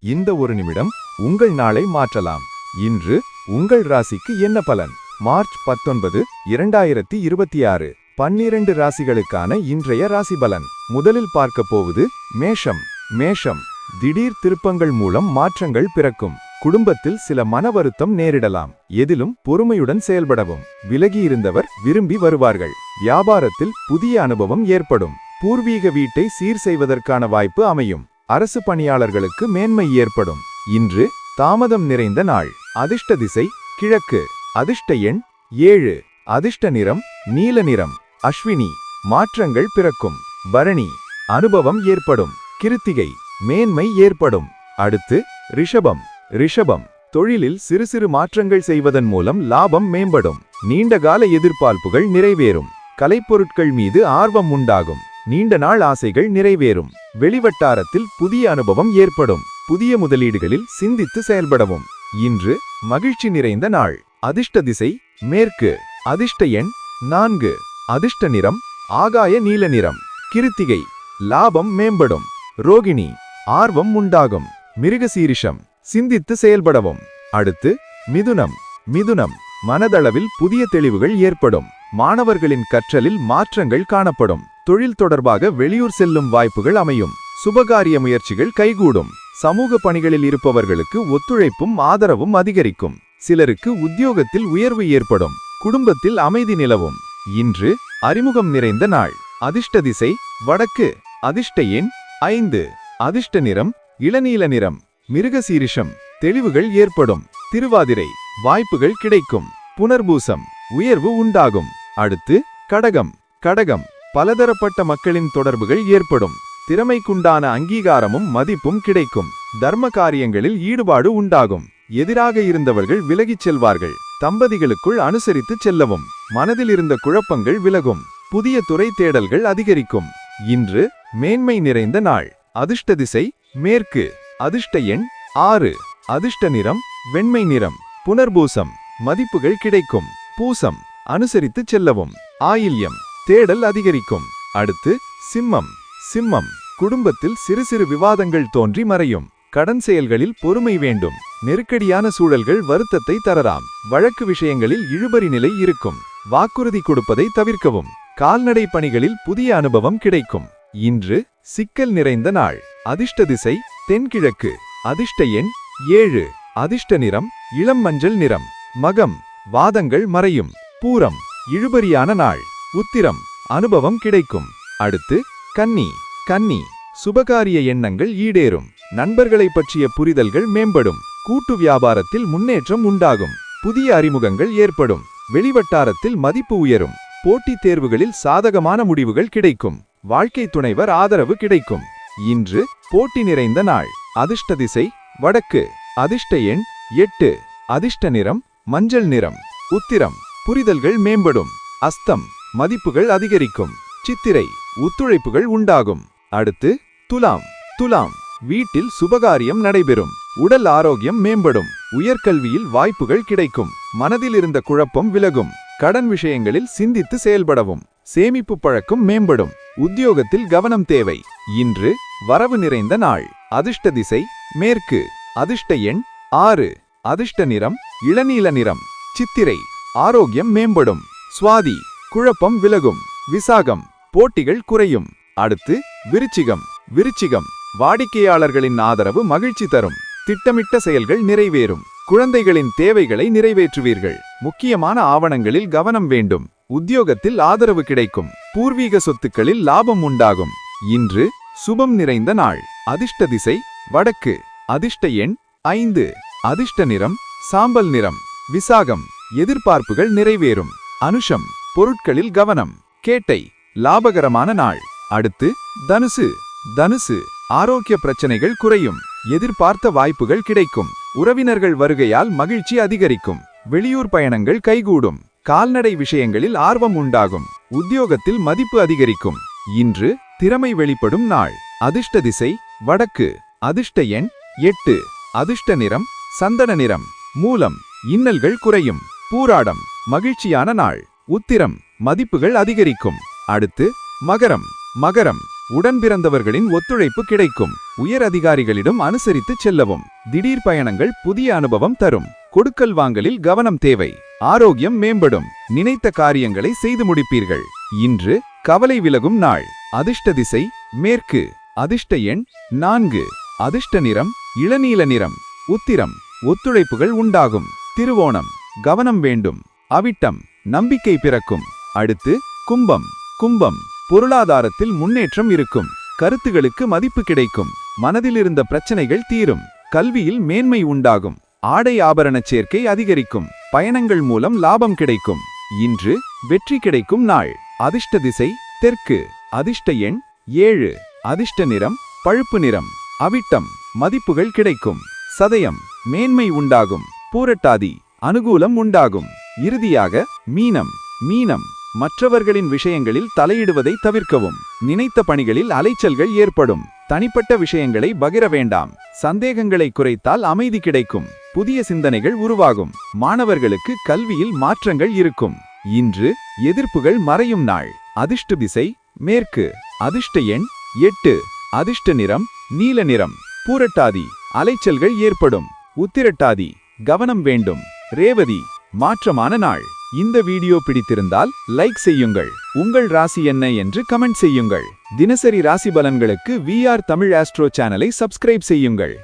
இந்த ஒரு நிமிடம் உங்கள் நாளை மாற்றலாம். இன்று உங்கள் ராசிக்கு என்ன பலன்? மார்ச் 19, 2026 12 ராசிகளுக்கான இன்றைய ராசி பலன். முதலில் பார்க்க போவது மேஷம். மேஷம், திடீர் திருப்பங்கள் மூலம் மாற்றங்கள் பிறக்கும். குடும்பத்தில் சில மன வருத்தம் நேரிடலாம். எதிலும் பொறுமையுடன் செயல்படவும். விலகியிருந்தவர் விரும்பி வருவார்கள். வியாபாரத்தில் புதிய அனுபவம் ஏற்படும். பூர்வீக வீட்டை சீர் செய்வதற்கான வாய்ப்பு அமையும். அரசு பணியாளர்களுக்கு மேன்மை ஏற்படும். இன்று தாமதம் நிறைந்த நாள். அதிர்ஷ்ட திசை கிழக்கு. அதிர்ஷ்ட எண் 7. அதிர்ஷ்ட நிறம் நீல நிறம். அஸ்வினி, மாற்றங்கள் பிறக்கும். பரணி, அனுபவம் ஏற்படும். கிருத்திகை, மேன்மை ஏற்படும். அடுத்து ரிஷபம். ரிஷபம், தொழிலில் சிறு சிறு மாற்றங்கள் செய்வதன் மூலம் லாபம் மேம்படும். நீண்டகால எதிர்பார்ப்புகள் நிறைவேறும். கலைப்பொருட்கள் மீது ஆர்வம் உண்டாகும். நீண்ட நாள் ஆசைகள் நிறைவேறும். வெளிவட்டாரத்தில் புதிய அனுபவம் ஏற்படும். புதிய முதலீடுகளில் சிந்தித்து செயல்படவும். இன்று மகிழ்ச்சி நிறைந்த நாள். அதிர்ஷ்ட திசை மேற்கு. அதிர்ஷ்ட எண் 4. அதிர்ஷ்ட நிறம் ஆகாய நீல நிறம். கிருத்திகை, லாபம் மேம்படும். ரோகிணி, ஆர்வம் உண்டாகும். மிருகசீரிஷம், சிந்தித்து செயல்படவும். அடுத்து மிதுனம். மிதுனம், மனதளவில் புதிய தெளிவுகள் ஏற்படும். மாணவர்களின் கற்றலில் மாற்றங்கள் காணப்படும். தொழில் தொடர்பாக வெளியூர் செல்லும் வாய்ப்புகள் அமையும். சுபகாரிய முயற்சிகள் கைகூடும். சமூக பணிகளில் இருப்பவர்களுக்கு ஒத்துழைப்பும் ஆதரவும் அதிகரிக்கும். சிலருக்கு உத்தியோகத்தில் உயர்வு ஏற்படும். குடும்பத்தில் அமைதி நிலவும். இன்று அறிமுகம் நிறைந்த நாள். அதிர்ஷ்ட திசை வடக்கு. அதிர்ஷ்ட எண் 5. அதிர்ஷ்ட நிறம் இளநீல நிறம். மிருகசீரிஷம், தெளிவுகள் ஏற்படும். திருவாதிரை, வாய்ப்புகள் கிடைக்கும். புனர்பூசம், உயர்வு உண்டாகும். அடுத்து கடகம். கடகம், பலதரப்பட்ட மக்களின் தொடர்புகள் ஏற்படும். திறமைக்குண்டான அங்கீகாரமும் மதிப்பும் கிடைக்கும். தர்ம காரியங்களில் ஈடுபாடு உண்டாகும். எதிராக இருந்தவர்கள் விலகிச் செல்வார்கள். தம்பதிகளுக்குள் அனுசரித்து செல்லவும். மனதில் இருந்த குழப்பங்கள் விலகும். புதிய துறை தேடல்கள் அதிகரிக்கும். இன்று மேன்மை நிறைந்த நாள். அதிர்ஷ்ட திசை மேற்கு. அதிர்ஷ்ட எண் 6. அதிர்ஷ்ட நிறம் வெண்மை நிறம். புனர்பூசம், மதிப்புகள் கிடைக்கும். பூசம், அனுசரித்து செல்லவும். ஆயில்யம், தேடல் அதிகரிக்கும். அடுத்து சிம்மம். சிம்மம், குடும்பத்தில் சிறு சிறு விவாதங்கள் தோன்றி மறையும். கடன் செயல்களில் பொறுமை வேண்டும். நெருக்கடியான சூழல்கள் வருத்தத்தை தரலாம். வழக்கு விஷயங்களில் இழுபறி நிலை இருக்கும். வாக்குறுதி கொடுப்பதை தவிர்க்கவும். கால்நடை பணிகளில் புதிய அனுபவம் கிடைக்கும். இன்று சிக்கல் நிறைந்த நாள். அதிர்ஷ்ட திசை தென்கிழக்கு. அதிர்ஷ்ட எண் 7. அதிர்ஷ்ட நிறம் இளம் மஞ்சள் நிறம். மகம், வாதங்கள் மறையும். பூரம், இழுபறியான நாள். உத்திரம், அனுபவம் கிடைக்கும். அடுத்து கன்னி. கன்னி, சுபகாரிய எண்ணங்கள் ஈடேறும். நண்பர்களை பற்றிய புரிதல்கள் மேம்படும். கூட்டு வியாபாரத்தில் முன்னேற்றம் உண்டாகும். புதிய அறிமுகங்கள் ஏற்படும். வெளிவட்டாரத்தில் மதிப்பு உயரும். போட்டித் தேர்வுகளில் சாதகமான முடிவுகள் கிடைக்கும். வாழ்க்கை துணைவர் ஆதரவு கிடைக்கும். இன்று போட்டி நிறைந்த நாள். அதிர்ஷ்ட திசை வடக்கு. அதிர்ஷ்ட எண் 8. அதிர்ஷ்ட நிறம் மஞ்சள் நிறம். உத்திரம், புரிதல்கள் மேம்படும். அஸ்தம், மதிப்புகள் அதிகரிக்கும். சித்திரை, ஒத்துழைப்புகள் உண்டாகும். அடுத்து துலாம். துலாம், வீட்டில் சுபகாரியம் நடைபெறும். உடல் ஆரோக்கியம் மேம்படும். உயர்கல்வியில் வாய்ப்புகள் கிடைக்கும். மனதில் இருந்த குழப்பம் விலகும். கடன் விஷயங்களில் சிந்தித்து செயல்படவும். சேமிப்பு பழக்கம் மேம்படும். உத்தியோகத்தில் கவனம் தேவை. இன்று வரவு நிறைந்த நாள். அதிர்ஷ்ட திசை மேற்கு. அதிர்ஷ்ட எண் 6. அதிர்ஷ்ட நிறம் இளநீல நிறம். சித்திரை, ஆரோக்கியம் மேம்படும். சுவாதி, குழப்பம் விலகும். விசாகம், போட்டிகள் குறையும். அடுத்து விருச்சிகம். விருச்சிகம், வாடிக்கையாளர்களின் ஆதரவு மகிழ்ச்சி தரும். திட்டமிட்ட செயல்கள் நிறைவேறும். குழந்தைகளின் தேவைகளை நிறைவேற்றுவீர்கள். முக்கியமான ஆவணங்களில் கவனம் வேண்டும். உத்தியோகத்தில் ஆதரவு கிடைக்கும். பூர்வீக சொத்துக்களில் லாபம் உண்டாகும். இன்று சுபம் நிறைந்த நாள். அதிர்ஷ்ட திசை வடக்கு. அதிர்ஷ்ட எண் 5. அதிர்ஷ்ட நிறம் சாம்பல் நிறம். விசாகம், எதிர்பார்ப்புகள் நிறைவேறும். அனுஷம், பொருட்களில் கவனம். கேட்டை, லாபகரமான நாள். அடுத்து தனுசு. தனுசு, ஆரோக்கிய பிரச்சனைகள் குறையும். எதிர்பார்த்த வாய்ப்புகள் கிடைக்கும். உறவினர்கள் வருகையால் மகிழ்ச்சி அதிகரிக்கும். வெளியூர் பயணங்கள் கைகூடும். கால்நடை விஷயங்களில் ஆர்வம் உண்டாகும். உத்தியோகத்தில் மதிப்பு அதிகரிக்கும். இன்று திறமை வெளிப்படும் நாள். அதிர்ஷ்ட திசை வடக்கு. அதிர்ஷ்ட எண் 8. அதிர்ஷ்ட நிறம் சந்தன நிறம். மூலம், இன்னல்கள் குறையும். பூராடம், மகிழ்ச்சியான நாள். உத்திரம், மதிப்புகள் அதிகரிக்கும். அடுத்து மகரம். மகரம், உடன்பிறந்தவர்களின் ஒத்துழைப்பு கிடைக்கும். உயர் அதிகாரிகளிடம் அனுசரித்து செல்லவும். திடீர் பயணங்கள் புதிய அனுபவம் தரும். கொடுக்கல் வாங்கலில் கவனம் தேவை. ஆரோக்கியம் மேம்படும். நினைத்த காரியங்களை செய்து முடிப்பீர்கள். இன்று கவலை விலகும் நாள். அதிர்ஷ்ட திசை மேற்கு. அதிர்ஷ்ட எண் 4. அதிர்ஷ்ட நிறம் இளநீல நிறம். உத்திரம் ஒத்துழைப்புகள் உண்டாகும். திருவோணம் கவனம் வேண்டும். அவிட்டம் நம்பிக்கை பிறக்கும். அடுத்து கும்பம். கும்பம் பொருளாதாரத்தில் முன்னேற்றம் இருக்கும். கருத்துகளுக்கு மதிப்பு கிடைக்கும். மனதில் இருந்த பிரச்சனைகள் தீரும். கல்வியில் மேன்மை உண்டாகும். ஆடை ஆபரண சேர்க்கை அதிகரிக்கும். பயணங்கள் மூலம் லாபம் கிடைக்கும். இன்று வெற்றி கிடைக்கும் நாள். அதிர்ஷ்ட திசை தெற்கு. அதிர்ஷ்ட எண் 7. அதிர்ஷ்ட நிறம் பழுப்பு நிறம். அவிட்டம் மதிப்புகள் கிடைக்கும். சதயம் மேன்மை உண்டாகும். பூரட்டாதி அனுகூலம் உண்டாகும். இறுதியாக மீனம். மீனம் மற்றவர்களின் விஷயங்களில் தலையிடுவதை தவிர்க்கவும். நினைத்த பணிகளில் அலைச்சல்கள் ஏற்படும். தனிப்பட்ட விஷயங்களை பகிர வேண்டாம். சந்தேகங்களை குறைத்தால் அமைதி கிடைக்கும். புதிய சிந்தனைகள் உருவாகும். மாணவர்களுக்கு கல்வியில் மாற்றங்கள் இருக்கும். இன்று எதிர்ப்புகள் மறையும் நாள். அதிர்ஷ்ட திசை மேற்கு. அதிர்ஷ்ட எண் 8. அதிர்ஷ்ட நிறம் நீல நிறம். பூரட்டாதி அலைச்சல்கள் ஏற்படும். உத்திரட்டாதி கவனம் வேண்டும். ரேவதி மாற்றமான நாள். இந்த வீடியோ பிடித்திருந்தால் லைக் செய்யுங்கள். உங்கள் ராசி என்ன என்று கமெண்ட் செய்யுங்கள். தினசரி ராசி பலன்களுக்கு VR தமிழ் ஆஸ்ட்ரோ சேனலை சப்ஸ்கிரைப் செய்யுங்கள்.